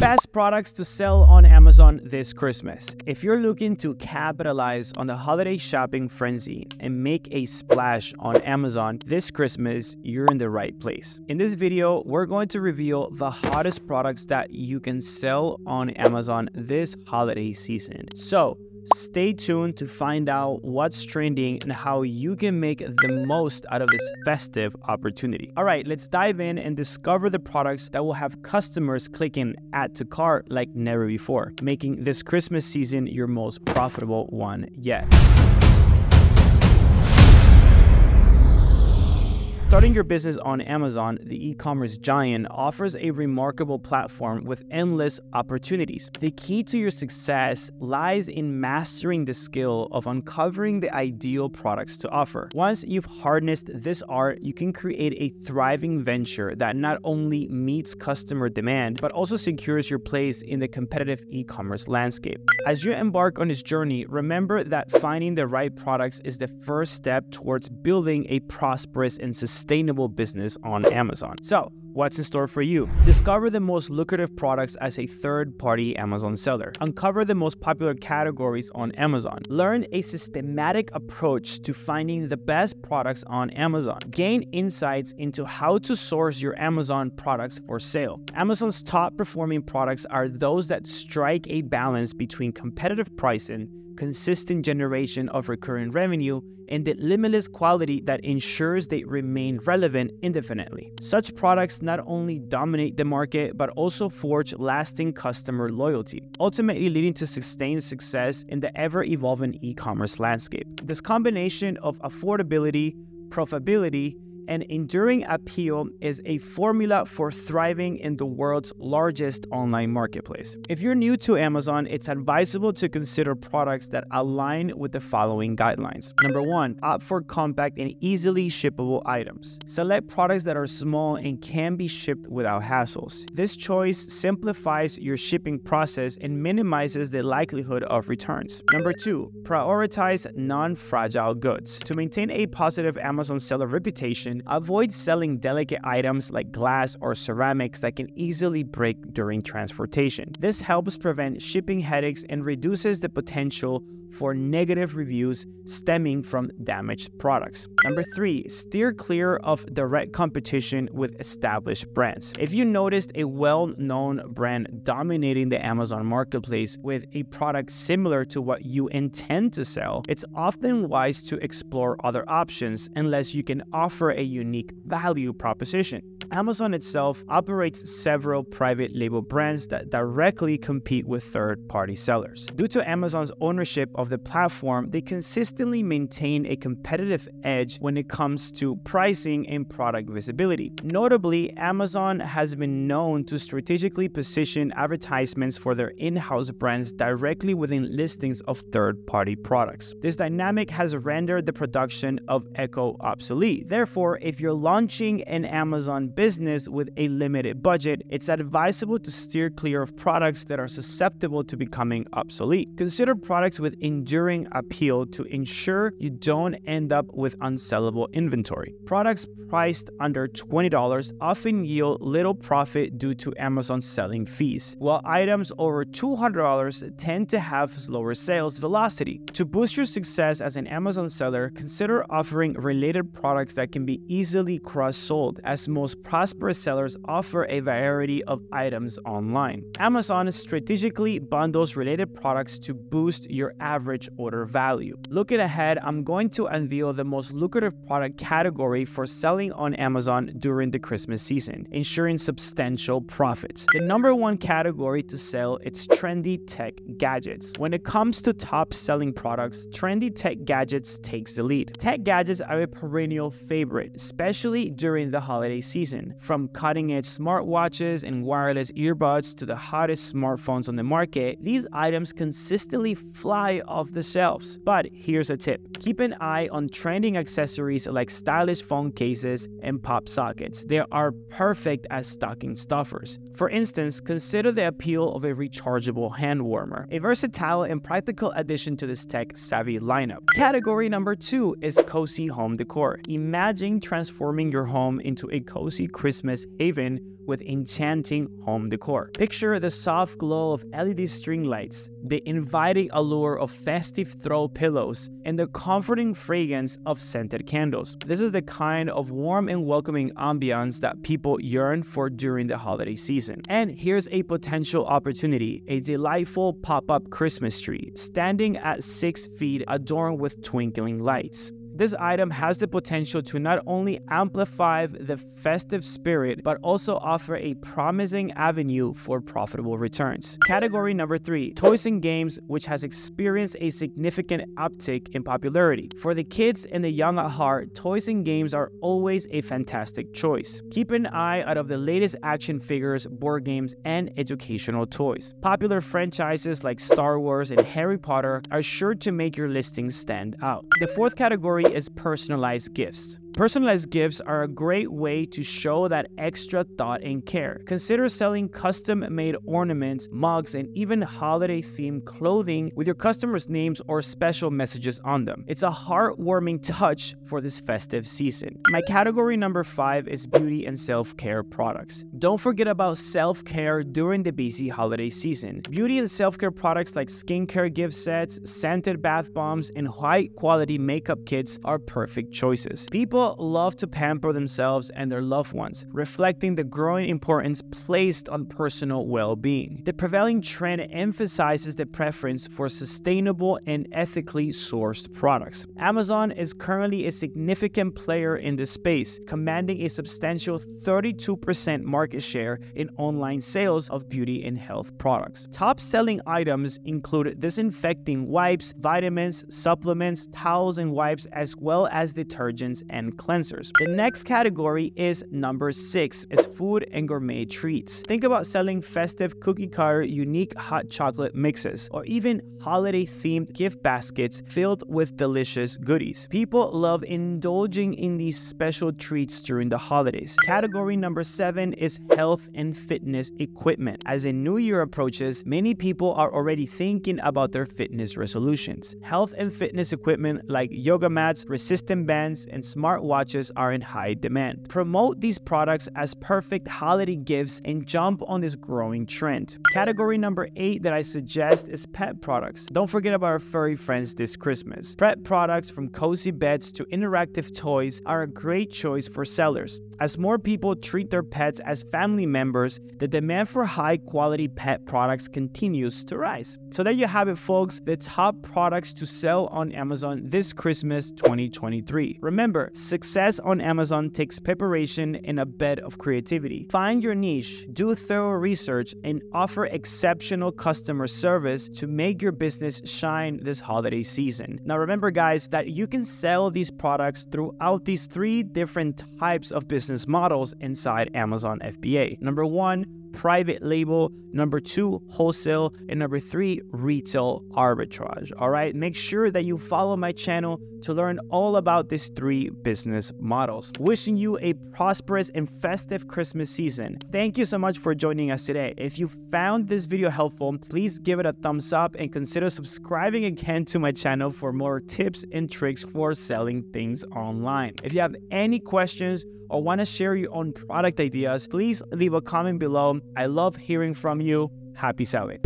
Best products to sell on Amazon this Christmas. If you're looking to capitalize on the holiday shopping frenzy and make a splash on Amazon this Christmas, you're in the right place. In this video, we're going to reveal the hottest products that you can sell on Amazon this holiday season. So, stay tuned to find out what's trending and how you can make the most out of this festive opportunity. All right, let's dive in and discover the products that will have customers clicking add to cart like never before, making this Christmas season your most profitable one yet. Starting your business on Amazon, the e-commerce giant offers a remarkable platform with endless opportunities. The key to your success lies in mastering the skill of uncovering the ideal products to offer. Once you've harnessed this art, you can create a thriving venture that not only meets customer demand, but also secures your place in the competitive e-commerce landscape. As you embark on this journey, remember that finding the right products is the first step towards building a prosperous and sustainable business on Amazon. So, what's in store for you? Discover the most lucrative products as a third-party Amazon seller. Uncover the most popular categories on Amazon. Learn a systematic approach to finding the best products on Amazon. Gain insights into how to source your Amazon products for sale. Amazon's top-performing products are those that strike a balance between competitive pricing, consistent generation of recurring revenue, and the limitless quality that ensures they remain relevant indefinitely. Such products not only dominate the market, but also forge lasting customer loyalty, ultimately leading to sustained success in the ever-evolving e-commerce landscape. This combination of affordability, profitability, and enduring appeal is a formula for thriving in the world's largest online marketplace. If you're new to Amazon, it's advisable to consider products that align with the following guidelines. Number 1, opt for compact and easily shippable items. Select products that are small and can be shipped without hassles. This choice simplifies your shipping process and minimizes the likelihood of returns. Number 2, prioritize non-fragile goods. To maintain a positive Amazon seller reputation, avoid selling delicate items like glass or ceramics that can easily break during transportation. This helps prevent shipping headaches and reduces the potential for negative reviews stemming from damaged products. Number 3, steer clear of direct competition with established brands. If you noticed a well-known brand dominating the Amazon marketplace with a product similar to what you intend to sell, it's often wise to explore other options unless you can offer a unique value proposition. Amazon itself operates several private label brands that directly compete with third-party sellers. Due to Amazon's ownership of the platform, they consistently maintain a competitive edge when it comes to pricing and product visibility. Notably, Amazon has been known to strategically position advertisements for their in-house brands directly within listings of third-party products. This dynamic has rendered the production of Echo obsolete. Therefore, if you're launching an Amazon business with a limited budget, it's advisable to steer clear of products that are susceptible to becoming obsolete. Consider products with enduring appeal to ensure you don't end up with unsellable inventory. Products priced under $20 often yield little profit due to Amazon's selling fees, while items over $200 tend to have slower sales velocity. To boost your success as an Amazon seller, consider offering related products that can be easily cross-sold, as most prosperous sellers offer a variety of items online. Amazon strategically bundles related products to boost your average order value. Looking ahead, I'm going to unveil the most lucrative product category for selling on Amazon during the Christmas season, ensuring substantial profits. The number 1 category to sell is trendy tech gadgets. When it comes to top-selling products, trendy tech gadgets takes the lead. Tech gadgets are a perennial favorite, especially during the holiday season. From cutting-edge smartwatches and wireless earbuds to the hottest smartphones on the market, these items consistently fly off the shelves. But here's a tip. Keep an eye on trending accessories like stylish phone cases and pop sockets. They are perfect as stocking stuffers. For instance, consider the appeal of a rechargeable hand warmer, a versatile and practical addition to this tech-savvy lineup. Category number 2 is cozy home decor. Imagine transforming your home into a cozy cozy Christmas haven with enchanting home decor. Picture the soft glow of LED string lights, the inviting allure of festive throw pillows, and the comforting fragrance of scented candles. This is the kind of warm and welcoming ambiance that people yearn for during the holiday season. And here's a potential opportunity: a delightful pop-up Christmas tree, standing at 6 feet, adorned with twinkling lights. This item has the potential to not only amplify the festive spirit, but also offer a promising avenue for profitable returns. Category number 3, toys and games, which has experienced a significant uptick in popularity. For the kids and the young at heart, toys and games are always a fantastic choice. Keep an eye out of the latest action figures, board games, and educational toys. Popular franchises like Star Wars and Harry Potter are sure to make your listings stand out. The fourth category is personalized gifts. Personalized gifts are a great way to show that extra thought and care. Consider selling custom-made ornaments, mugs, and even holiday-themed clothing with your customers' names or special messages on them. It's a heartwarming touch for this festive season. My category number 5 is beauty and self-care products. Don't forget about self-care during the busy holiday season. Beauty and self-care products like skincare gift sets, scented bath bombs, and high-quality makeup kits are perfect choices. People love to pamper themselves and their loved ones, reflecting the growing importance placed on personal well-being. The prevailing trend emphasizes the preference for sustainable and ethically sourced products. Amazon is currently a significant player in this space, commanding a substantial 32% market share in online sales of beauty and health products. Top-selling items include disinfecting wipes, vitamins, supplements, towels and wipes, as well as detergents and cleansers. The next category is number 6, is food and gourmet treats. Think about selling festive cookie cutter, unique hot chocolate mixes, or even holiday-themed gift baskets filled with delicious goodies. People love indulging in these special treats during the holidays. Category number 7 is health and fitness equipment. As the new year approaches, many people are already thinking about their fitness resolutions. Health and fitness equipment like yoga mats, resistant bands, and smartwatches are in high demand. Promote these products as perfect holiday gifts and jump on this growing trend. Category number 8 that I suggest is pet products. Don't forget about our furry friends this Christmas. Pet products, from cozy beds to interactive toys, are a great choice for sellers. As more people treat their pets as family members, the demand for high-quality pet products continues to rise. So there you have it, folks, the top products to sell on Amazon this Christmas 2023. Remember, success on Amazon takes preparation and a bit of creativity. Find your niche, do thorough research, and offer exceptional customer service to make your business shine this holiday season. Now remember, guys, that you can sell these products throughout these 3 different types of business models inside Amazon FBA. Number 1, private label. Number 2, wholesale. And number 3, retail arbitrage. All right, make sure that you follow my channel to learn all about these 3 business models. Wishing you a prosperous and festive Christmas season. Thank you so much for joining us today. If you found this video helpful, please give it a thumbs up and consider subscribing again to my channel for more tips and tricks for selling things online. If you have any questions or want to share your own product ideas, please leave a comment below. I love hearing from you. Happy selling.